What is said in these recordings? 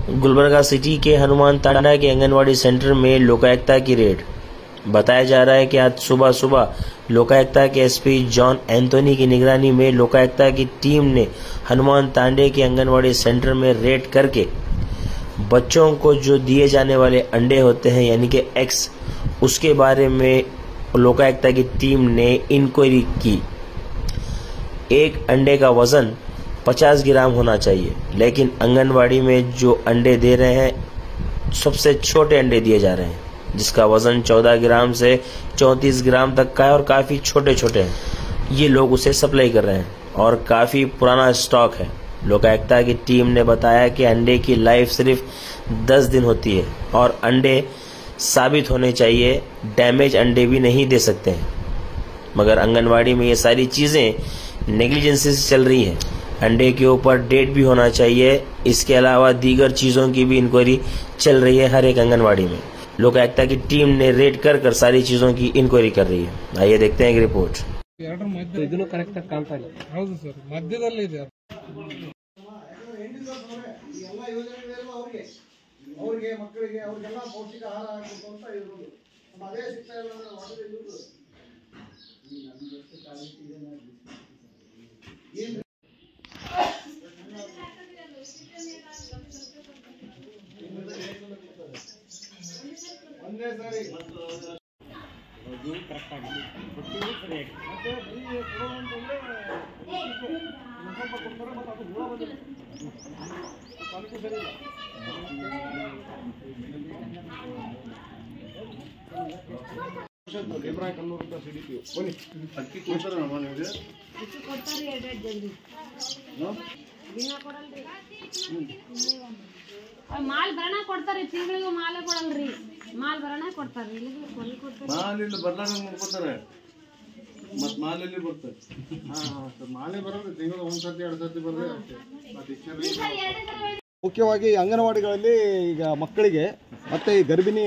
Gulbarga city के हनुमान तांडा के anganwadi centre में लोकायुक्ता की रेड। बताया जा रहा है कि आज सुबह सुबह लोकायुक्ता के एसपी जॉन एंथोनी की निगरानी में लोकायुक्ता की टीम ने हनुमान तांडे के आंगनवाड़ी सेंटर में रेड करके बच्चों को जो दिए जाने वाले अंडे होते हैं यानी कि एग्स, उसके बारे में लोकायुक्ता की टीम ने इंक्वायरी की। एक अंडे का वजन 50 ग्राम होना चाहिए, लेकिन आंगनवाड़ी में जो अंडे दे रहे हैं सबसे छोटे अंडे दिए जा रहे हैं जिसका वजन 14 ग्राम से 34 ग्राम तक का है और काफ़ी छोटे छोटे हैं। ये लोग उसे सप्लाई कर रहे हैं और काफ़ी पुराना स्टॉक है। लोकायुक्ता की टीम ने बताया कि अंडे की लाइफ सिर्फ 10 दिन होती है और अंडे साबित होने चाहिए, डैमेज अंडे भी नहीं दे सकते हैं। मगर आंगनवाड़ी में ये सारी चीज़ें नेग्लिजेंसी से चल रही हैं। अंडे के ऊपर डेट भी होना चाहिए। इसके अलावा दीगर चीज़ों की भी इंक्वायरी चल रही है हर एक आंगनवाड़ी में। लोकायुक्ता की टीम ने रेड कर सारी चीज़ों की इंक्वायरी कर रही है। आइए देखते हैं एक रिपोर्ट। ಇದನ್ನು ಕರೆಕ್ಟ್ ಆಗಿ ಕಾಣ್ತಾ ಇಲ್ಲ. ಹೌದು ಸರ್, ಮಧ್ಯದಲ್ಲಿ ಇದೆ. ಎಲ್ಲ ಯೋಜನೆಗಳು ಅವರಿಗೆ ಮಕ್ಕಳಿಗೆ ಅವರಿಗೆಲ್ಲ ಪೌಷ್ಟಿಕ ಆಹಾರ ಹಾಕಬೇಕು ಅಂತ ಇರೋದು. ಅದೇ ಸಿಗ್ತಾ ಇಲ್ಲ ಅಂದ್ರೆ ವಾಟರ್ ಇರೋದು. ಒಂದೇ ಸಾರಿ ಅದು ಕರೆಕ್ಟ್ ಆಗಿ ಕೊಟ್ಟಿದ್ದು ಸರಿಯಾಗಿ ಮತ್ತೆ ಈ ಕೊಡುವಂತಂದ್ರೆ ಸ್ವಲ್ಪ ಕೊಡ್ತಾರೆ ಮತ್ತೆ ಅದು ಹುಳ ಬಂದಿಲ್ಲ ಕ್ವಾಲಿಟಿ ಸರಿ ಇಲ್ಲ. ಇಬ್ರಾಹಿಂ ಕನ್ನೂರು ಅಂತ ಸಿಡಿಪಿ ಬನ್ನಿ ಅಕ್ಕಿ ಕೊಡ್ತಾರೆ ನಮ್ಮ ನಿಮಗೆ ಅಕ್ಕಿ ಕೊಡ್ತಾರೆ ಎರಡು ಜಲ್ದಿ ದಿನ ಕೊಡಲ್ರಿ ಮಾಲ್ ಬರಣ ಕೊಡ್ತಾರೆ ತಿಂಗಳಿಗೆ ಮಾಲೇ ಕೊಡಲ್ರಿ ಮಾಲ್ ಬರಣ ಕೊಡ್ತಾರೆ ಇಲ್ಲಿಗೆ ಕೊಲ್ಲಿ ಕೊಡ್ತಾರೆ ಮಾಲ್ ಇಲ್ಲಿ ಬರ್ಲಾರ ಕೊಡ್ತಾರೆ ಮತ್ತೆ ಮಾಲ್ ಇಲ್ಲಿ ಬರ್ತಾರೆ ಸರ್ ಮಾಲೇ ಬರೋದು ತಿಂಗಳು ಒಂದು ಸರ್ತಿ ಎರಡು ಸರ್ತಿ ಬರೋದು ಅಷ್ಟೇ. ಮುಖ್ಯವಾಗಿ ಅಂಗನವಾಡಿಗಳಲ್ಲಿ ಈಗ ಮಕ್ಕಳಿಗೆ ಮತ್ತು ಈ ಗರ್ಭಿಣಿ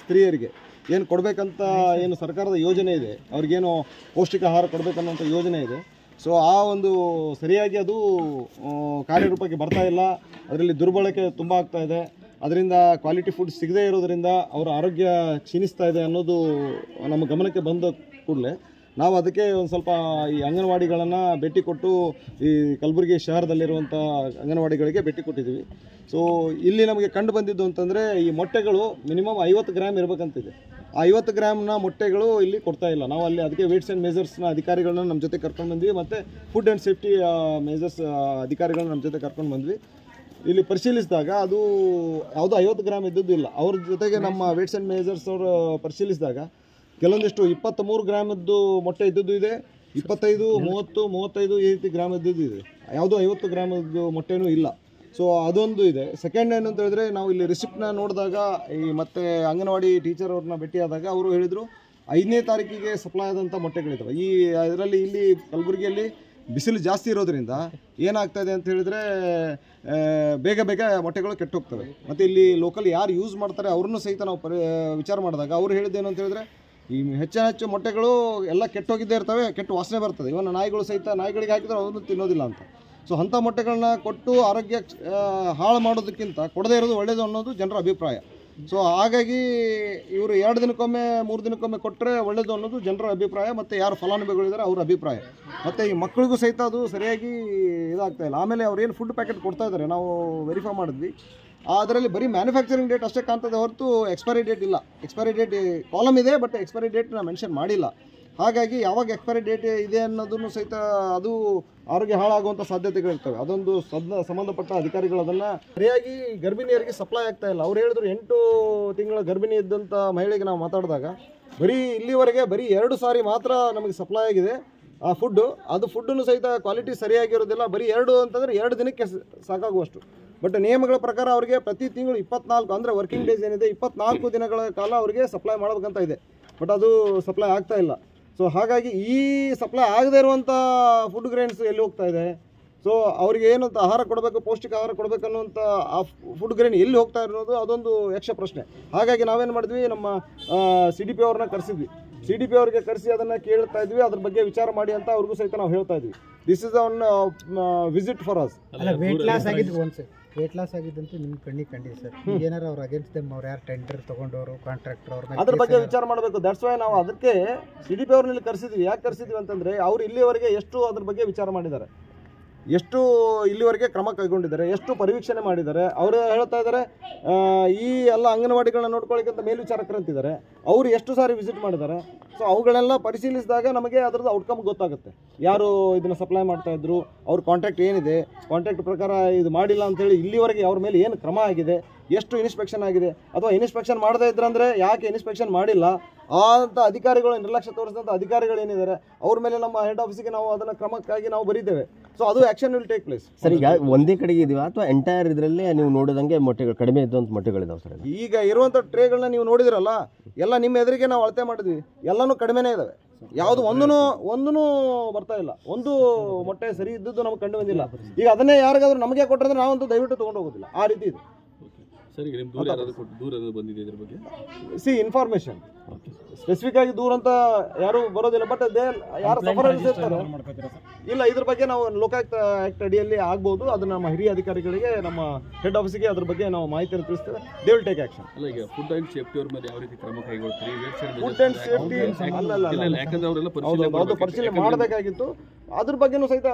ಸ್ತ್ರೀಯರಿಗೆ ಏನು ಕೊಡಬೇಕಂತ ಏನು ಸರ್ಕಾರದ ಯೋಜನೆ ಇದೆ, ಅವ್ರಿಗೇನು ಪೌಷ್ಟಿಕ ಆಹಾರ ಕೊಡಬೇಕನ್ನೋಂಥ ಯೋಜನೆ ಇದೆ. ಸೊ ಆ ಒಂದು ಸರಿಯಾಗಿ ಅದು ಕಾರ್ಯರೂಪಕ್ಕೆ ಬರ್ತಾ ಇಲ್ಲ. ಅದರಲ್ಲಿ ದುರ್ಬಳಕೆ ತುಂಬ ಆಗ್ತಾ ಇದೆ. ಅದರಿಂದ ಕ್ವಾಲಿಟಿ ಫುಡ್ ಸಿಗದೇ ಇರೋದರಿಂದ ಅವರ ಆರೋಗ್ಯ ಕ್ಷೀಣಿಸ್ತಾ ಇದೆ ಅನ್ನೋದು ನಮ್ಮ ಗಮನಕ್ಕೆ ಬಂದ ಕೂಡಲೇ ನಾವು ಅದಕ್ಕೆ ಒಂದು ಸ್ವಲ್ಪ ಈ ಅಂಗನವಾಡಿಗಳನ್ನು ಭೇಟಿ ಕೊಟ್ಟು ಈ ಕಲಬುರಗಿ ಶಹರದಲ್ಲಿರುವಂಥ ಅಂಗನವಾಡಿಗಳಿಗೆ ಭೇಟಿ ಕೊಟ್ಟಿದ್ದೀವಿ. ಸೊ ಇಲ್ಲಿ ನಮಗೆ ಕಂಡು ಬಂದಿದ್ದು ಅಂತಂದರೆ ಈ ಮೊಟ್ಟೆಗಳು ಮಿನಿಮಮ್ 50 ಗ್ರಾಮ್ ಇರಬೇಕಂತಿದೆ. ಆ 50 ಗ್ರಾಮ್ನ ಮೊಟ್ಟೆಗಳು ಇಲ್ಲಿ ಕೊಡ್ತಾ ಇಲ್ಲ. ನಾವು ಅಲ್ಲಿ ಅದಕ್ಕೆ ವೇಟ್ಸ್ ಆ್ಯಂಡ್ ಮೆಜರ್ಸ್ನ ಅಧಿಕಾರಿಗಳನ್ನ ನಮ್ಮ ಜೊತೆ ಕರ್ಕೊಂಡು ಬಂದ್ವಿ ಮತ್ತು ಫುಡ್ ಆ್ಯಂಡ್ ಸೇಫ್ಟಿ ಮೆಜರ್ಸ್ ಅಧಿಕಾರಿಗಳನ್ನ ನಮ್ಮ ಜೊತೆ ಕರ್ಕೊಂಡು ಬಂದ್ವಿ. ಇಲ್ಲಿ ಪರಿಶೀಲಿಸಿದಾಗ ಅದು ಯಾವುದೋ 50 ಗ್ರಾಮ್ ಇದ್ದದ್ದು ಇಲ್ಲ. ಅವ್ರ ಜೊತೆಗೆ ನಮ್ಮ ವೇಟ್ಸ್ ಆ್ಯಂಡ್ ಮೆಜರ್ಸ್ ಅವರು ಪರಿಶೀಲಿಸಿದಾಗ ಕೆಲವೊಂದಿಷ್ಟು 23 ಗ್ರಾಮದ್ದು ಮೊಟ್ಟೆ ಇದ್ದದ್ದು ಇದೆ, 25, 30, 35 ಈ ರೀತಿ ಗ್ರಾಮ್ ಇದ್ದದ್ದು ಇದೆ. ಯಾವುದೋ 50 ಗ್ರಾಮದ್ದು ಮೊಟ್ಟೆನೂ ಇಲ್ಲ. ಸೊ ಅದೊಂದು ಇದೆ. ಸೆಕೆಂಡ್ ಏನು ಅಂತ ಹೇಳಿದ್ರೆ, ನಾವು ಇಲ್ಲಿ ರಿಸಿಪ್ಟ್ನ ನೋಡಿದಾಗ ಈ ಮತ್ತೆ ಅಂಗನವಾಡಿ ಟೀಚರ್ ಅವ್ರನ್ನ ಭೇಟಿಯಾದಾಗ ಅವರು ಹೇಳಿದರು 5ನೇ ತಾರೀಕಿಗೆ ಸಪ್ಲೈ ಆದಂಥ ಮೊಟ್ಟೆಗಳಿದ್ದಾವೆ. ಈ ಇದರಲ್ಲಿ ಇಲ್ಲಿ ಕಲಬುರಗಿಯಲ್ಲಿ ಬಿಸಿಲು ಜಾಸ್ತಿ ಇರೋದ್ರಿಂದ ಏನಾಗ್ತಾಯಿದೆ ಅಂತ ಹೇಳಿದ್ರೆ ಬೇಗ ಬೇಗ ಮೊಟ್ಟೆಗಳು ಕೆಟ್ಟೋಗ್ತವೆ. ಮತ್ತು ಇಲ್ಲಿ ಲೋಕಲ್ ಯಾರು ಯೂಸ್ ಮಾಡ್ತಾರೆ ಅವ್ರನ್ನೂ ಸಹಿತ ನಾವು ವಿಚಾರ ಮಾಡಿದಾಗ ಅವ್ರು ಹೇಳಿದ್ದೇನು ಅಂತ ಹೇಳಿದ್ರೆ, ಈ ಹೆಚ್ಚು ಮೊಟ್ಟೆಗಳು ಎಲ್ಲ ಕೆಟ್ಟೋಗಿದ್ದೇ ಇರ್ತವೆ, ಕೆಟ್ಟು ವಾಸನೆ ಬರ್ತದೆ. ಇವನ್ನ ನಾಯಿಗಳು ಸಹಿತ ನಾಯಿಗಳಿಗೆ ಹಾಕಿದ್ರೆ ಅದನ್ನು ತಿನ್ನೋದಿಲ್ಲ ಅಂತ. ಸೊ ಅಂಥ ಮೊಟ್ಟೆಗಳನ್ನ ಕೊಟ್ಟು ಆರೋಗ್ಯ ಹಾಳು ಮಾಡೋದಕ್ಕಿಂತ ಕೊಡದೇ ಇರೋದು ಒಳ್ಳೆಯದು ಅನ್ನೋದು ಜನರ ಅಭಿಪ್ರಾಯ. ಸೊ ಹಾಗಾಗಿ ಇವರು 2 ದಿನಕ್ಕೊಮ್ಮೆ 3 ದಿನಕ್ಕೊಮ್ಮೆ ಕೊಟ್ಟರೆ ಒಳ್ಳೆಯದು ಅನ್ನೋದು ಜನರ ಅಭಿಪ್ರಾಯ ಮತ್ತು ಯಾರು ಫಲಾನುಭವಿಗಳಿದ್ದಾರೆ ಅವರ ಅಭಿಪ್ರಾಯ. ಮತ್ತು ಈ ಮಕ್ಕಳಿಗೂ ಸಹಿತ ಅದು ಸರಿಯಾಗಿ ಇದಾಗ್ತಾಯಿಲ್ಲ. ಆಮೇಲೆ ಅವ್ರು ಏನು ಫುಡ್ ಪ್ಯಾಕೆಟ್ ಕೊಡ್ತಾ ಇದ್ದಾರೆ ನಾವು ವೆರಿಫೈ ಮಾಡಿದ್ವಿ. ಅದರಲ್ಲಿ ಬರೀ ಮ್ಯಾನುಫ್ಯಾಕ್ಚರಿಂಗ್ ಡೇಟ್ ಅಷ್ಟೇ ಕಾಣ್ತದೆ ಹೊರತು ಎಕ್ಸ್ಪೈರಿ ಡೇಟ್ ಇಲ್ಲ. ಎಕ್ಸ್ಪೈರಿ ಡೇಟ್ ಕಾಲಮ್ ಇದೆ, ಬಟ್ ಎಕ್ಸ್ಪೈರಿ ಡೇಟ್ನ ಮೆನ್ಷನ್ ಮಾಡಿಲ್ಲ. ಹಾಗಾಗಿ ಯಾವಾಗ ಎಕ್ಸ್ಪೈರಿ ಡೇಟ್ ಇದೆ ಅನ್ನೋದನ್ನು ಸಹಿತ ಅದು ಆರೋಗ್ಯ ಹಾಳಾಗುವಂಥ ಸಾಧ್ಯತೆಗಳಿರ್ತವೆ. ಅದೊಂದು ಸಂಬಂಧಪಟ್ಟ ಅಧಿಕಾರಿಗಳು ಅದನ್ನು ಸರಿಯಾಗಿ ಗರ್ಭಿಣಿಯರಿಗೆ ಸಪ್ಲೈ ಆಗ್ತಾ ಇಲ್ಲ. ಅವ್ರು ಹೇಳಿದ್ರು 8 ತಿಂಗಳ ಗರ್ಭಿಣಿ ಇದ್ದಂಥ ಮಹಿಳೆಗೆ ನಾವು ಮಾತಾಡಿದಾಗ ಬರೀ ಇಲ್ಲಿವರೆಗೆ ಬರೀ 2 ಸಾರಿ ಮಾತ್ರ ನಮಗೆ ಸಪ್ಲೈ ಆಗಿದೆ ಆ ಫುಡ್ಡು. ಅದು ಫುಡ್ಡನ್ನು ಸಹಿತ ಕ್ವಾಲಿಟಿ ಸರಿಯಾಗಿರೋದಿಲ್ಲ. ಬರೀ 2 ಅಂತಂದರೆ 2 ದಿನಕ್ಕೆ ಸಾಕಾಗುವಷ್ಟು. ಬಟ್ ನಿಯಮಗಳ ಪ್ರಕಾರ ಅವರಿಗೆ ಪ್ರತಿ ತಿಂಗಳು 24 ಅಂದರೆ ವರ್ಕಿಂಗ್ ಡೇಸ್ ಏನಿದೆ 24 ದಿನಗಳ ಕಾಲ ಅವರಿಗೆ ಸಪ್ಲೈ ಮಾಡಬೇಕಂತ ಇದೆ. ಬಟ್ ಅದು ಸಪ್ಲೈ ಆಗ್ತಾ ಇಲ್ಲ. ಸೊ ಹಾಗಾಗಿ ಈ ಸಪ್ಲೈ ಆಗದೇ ಇರುವಂಥ ಫುಡ್ ಗ್ರೈನ್ಸ್ ಎಲ್ಲಿ ಹೋಗ್ತಾ ಇದೆ? ಸೊ ಅವರಿಗೆ ಏನಂತ ಆಹಾರ ಕೊಡಬೇಕು, ಪೌಷ್ಟಿಕ ಆಹಾರ ಕೊಡಬೇಕನ್ನುವಂಥ ಆ ಫುಡ್ ಗ್ರೈನ್ ಎಲ್ಲಿ ಹೋಗ್ತಾ ಇರೋದು ಅದೊಂದು ಯಕ್ಷ ಪ್ರಶ್ನೆ. ಹಾಗಾಗಿ ನಾವೇನು ಮಾಡಿದ್ವಿ, ನಮ್ಮ CDP ಅವ್ರನ್ನ ಕರೆಸಿದ್ವಿ. CDP ಅವರಿಗೆ ಕರೆಸಿ ಅದನ್ನು ಕೇಳ್ತಾ ಇದ್ವಿ, ಅದ್ರ ಬಗ್ಗೆ ವಿಚಾರ ಮಾಡಿ ಅಂತ ಅವ್ರಿಗೂ ಸಹಿತ ನಾವು ಹೇಳ್ತಾ ಇದ್ವಿ. This is an visit for us. Weight loss ಆಗಿದ್ದಂತೂ ನಿಮ್ಮ ಕಣ್ಣಿಗೆ ಕಂಡಿದೆ ಸರ್. ಏನಾರು ಅವ್ರು ಅಗೇನ್ಸ್ಟ್ ದೆಮ್ ಅವ್ರು ಯಾರು ಟೆಂಡರ್ ತೊಗೊಂಡವರು ಕಾಂಟ್ರಾಕ್ಟರ್ ಅವ್ರ ಅದ್ರ ಬಗ್ಗೆ ವಿಚಾರ ಮಾಡಬೇಕು. ದಟ್ಸ್ ವೈ ನಾವು ಅದಕ್ಕೆ CDP ಅವ್ರನ್ನ ಕರೆಸಿದ್ವಿ. ಯಾಕೆ ಕರೆಸಿದ್ವಿ ಅಂತಂದರೆ ಅವ್ರು ಇಲ್ಲಿವರೆಗೆ ಎಷ್ಟು ಅದ್ರ ಬಗ್ಗೆ ವಿಚಾರ ಮಾಡಿದ್ದಾರೆ, ಎಷ್ಟು ಇಲ್ಲಿವರೆಗೆ ಕ್ರಮ ಕೈಗೊಂಡಿದ್ದಾರೆ, ಎಷ್ಟು ಪರಿವೀಕ್ಷಣೆ ಮಾಡಿದ್ದಾರೆ. ಅವರು ಹೇಳ್ತಾ ಇದ್ದಾರೆ ಈ ಎಲ್ಲ ಅಂಗನವಾಡಿಗಳನ್ನ ನೋಡ್ಕೊಳ್ಳಿಕ್ಕಂತ ಮೇಲ್ವಿಚಾರಕರಂತಿದ್ದಾರೆ. ಅವರು ಎಷ್ಟು ಸಾರಿ ವಿಸಿಟ್ ಮಾಡಿದ್ದಾರೆ. ಸೊ ಅವುಗಳೆಲ್ಲ ಪರಿಶೀಲಿಸಿದಾಗ ನಮಗೆ ಅದರದ್ದು ಔಟ್ಕಮ್ ಗೊತ್ತಾಗುತ್ತೆ. ಯಾರು ಇದನ್ನು ಸಪ್ಲೈ ಮಾಡ್ತಾಯಿದ್ರು, ಅವ್ರ ಕಾಂಟ್ರಾಕ್ಟ್ ಏನಿದೆ, ಕಾಂಟ್ರಾಕ್ಟ್ ಪ್ರಕಾರ ಇದು ಮಾಡಿಲ್ಲ ಅಂತೇಳಿ ಇಲ್ಲಿವರೆಗೆ ಅವ್ರ ಮೇಲೆ ಏನು ಕ್ರಮ ಆಗಿದೆ, ಎಷ್ಟು ಇನ್ಸ್ಪೆಕ್ಷನ್ ಆಗಿದೆ, ಅಥವಾ ಇನ್ಸ್ಪೆಕ್ಷನ್ ಮಾಡದೇ ಇದ್ರಂದರೆ ಯಾಕೆ ಇನ್ಸ್ಪೆಕ್ಷನ್ ಮಾಡಿಲ್ಲ ಅಂತ ಅಧಿಕಾರಿಗಳು, ನಿರ್ಲಕ್ಷ್ಯ ತೋರಿಸಿದಂಥ ಅಧಿಕಾರಿಗಳು ಏನಿದ್ದಾರೆ ಅವ್ರ ಮೇಲೆ ನಮ್ಮ ಹೆಡ್ ಆಫೀಸಿಗೆ ನಾವು ಅದನ್ನು ಕ್ರಮಕ್ಕಾಗಿ ನಾವು ಬರೀತೇವೆ. ಸೊ ಅದು action will take place. Sir, ಈಗ ಒಂದೇ ಕಡೆಗೆ ಇದೀವಾ ಅಥವಾ ಎಂಟೈರ್ ಇದರಲ್ಲಿ ನೀವು ನೋಡಿದಂಗೆ ಮೊಟ್ಟೆಗಳು ಕಡಿಮೆ ಇದ್ದಂಥ ಮೊಟ್ಟೆಗಳಿದಾವೆ ಸರ್? ಈಗ ಇರುವಂಥ ಟ್ರೇಗಳನ್ನ ನೀವು ನೋಡಿದಿರಲ್ಲ, ಎಲ್ಲ ನಿಮ್ಮ ಎದುರಿಗೆ ನಾವು ಅಳತೆ ಮಾಡಿದ್ವಿ, ಎಲ್ಲನೂ ಕಡಿಮೆನೇ ಇದ್ದಾವೆ. ಯಾವುದು ಒಂದೂ ಬರ್ತಾ ಇಲ್ಲ. ಒಂದು ಮೊಟ್ಟೆ ಸರಿ ಇದ್ದದ್ದು ನಮ್ಗೆ ಕಂಡು ಬಂದಿಲ್ಲ. ಈಗ ಅದನ್ನೇ ಯಾರಿಗಾದ್ರೂ ನಮಗೆ ಕೊಟ್ಟರೆ ನಾವಂತೂ ದಯವಿಟ್ಟು ತೊಗೊಂಡು ಹೋಗೋದಿಲ್ಲ. ಆ ರೀತಿ ಇದೆ. ಸಿ ಇನ್ಫಾರ್ಮೇಶನ್ ಸ್ಪೆಸಿಫಿಕ್ ಆಗಿ ದೂರ ಅಂತ ಯಾರು ಬರೋದಿಲ್ಲ. ಬಟ್ ಯಾರು ಸಫರರ್ಸ್ ಇರ್ತಾರೆ, ಇಲ್ಲ ಇದ್ರ ಬಗ್ಗೆ ನಾವು ಲೋಕಾಯುಕ್ತ ಆಕ್ಟ್ ಅಡಿಯಲ್ಲಿ ಆಗ್ಬೋದು. ಅದು ನಮ್ಮ ಹಿರಿಯ ಅಧಿಕಾರಿಗಳಿಗೆ, ನಮ್ಮ ಹೆಡ್ ಆಫೀಸಿಗೆ ಅದ್ರ ಬಗ್ಗೆ ನಾವು ಮಾಹಿತಿಯನ್ನು ತಿಳಿಸ್ತೇವೆ. They will take action. Food and safety ಅವ್ರ ಮೇಲೆ ಯಾವ ರೀತಿ ಕ್ರಮ ಕೈಗೊಳ್ತೀರಿ? ಫುಡ್ ಅಂಡ್ ಸೇಫ್ಟಿ ಅದು ಪರಿಶೀಲನೆ ಮಾಡಬೇಕಾಗಿತ್ತು. ಅದ್ರ ಬಗ್ಗೆನೂ ಸಹಿತ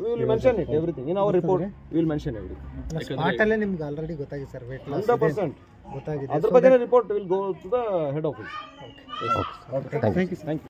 will mention it everything in our report. Will mention everything. ಸ್ಪಾಟಲ್ಲೇ ನಿಮ್ಗೆ ಆಲ್ರೆಡಿ ಗೊತ್ತಾಗಿದೆ ಸರ್, ವೇಟ್ ಲಾಸ್ 100% ಗೊತ್ತಾಗಿದೆ. ಅದ್ರ ಬಗ್ಗೆ report will go to the head office. Thank you.